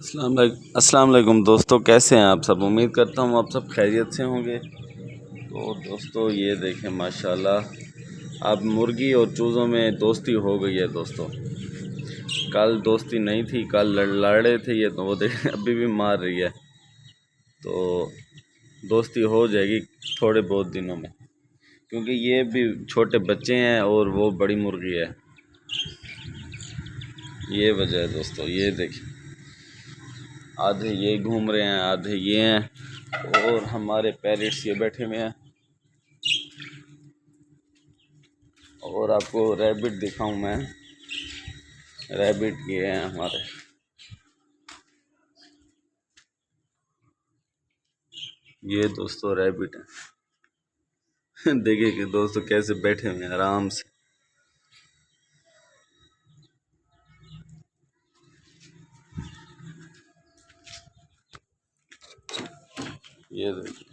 अस्सलाम वालेकुम दोस्तों, कैसे हैं आप सब। उम्मीद करता हूँ आप सब खैरियत से होंगे। तो दोस्तों ये देखें माशाल्लाह अब मुर्गी और चूज़ों में दोस्ती हो गई है दोस्तों। कल दोस्ती नहीं थी, कल लड़ रहे थे ये, तो वो देखें अभी भी मार रही है। तो दोस्ती हो जाएगी थोड़े बहुत दिनों में, क्योंकि ये भी छोटे बच्चे हैं और वो बड़ी मुर्गी है। ये वजह है दोस्तों। ये देखें आधे ये घूम रहे हैं, आधे ये हैं, और हमारे पेरेंट्स ये बैठे हुए हैं। और आपको रैबिट दिखाऊं मैं, रैबिट ये हैं हमारे। ये दोस्तों रैबिट हैं देखिए कि दोस्तों कैसे बैठे हुए हैं आराम से। ये देखिए,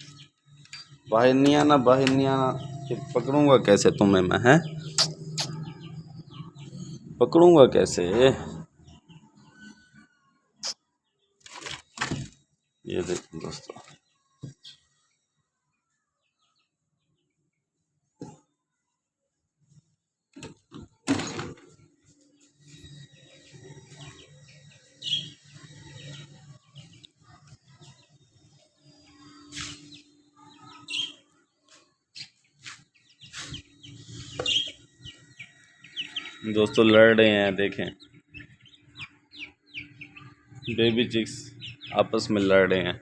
बाहर नहीं आना, बाहर नहीं आना। फिर पकड़ूंगा कैसे तुम्हें मैं, हैं पकड़ूंगा कैसे। ये देखिए दोस्तों, दोस्तों लड़ रहे हैं। देखें बेबी चिक्स आपस में लड़ रहे हैं।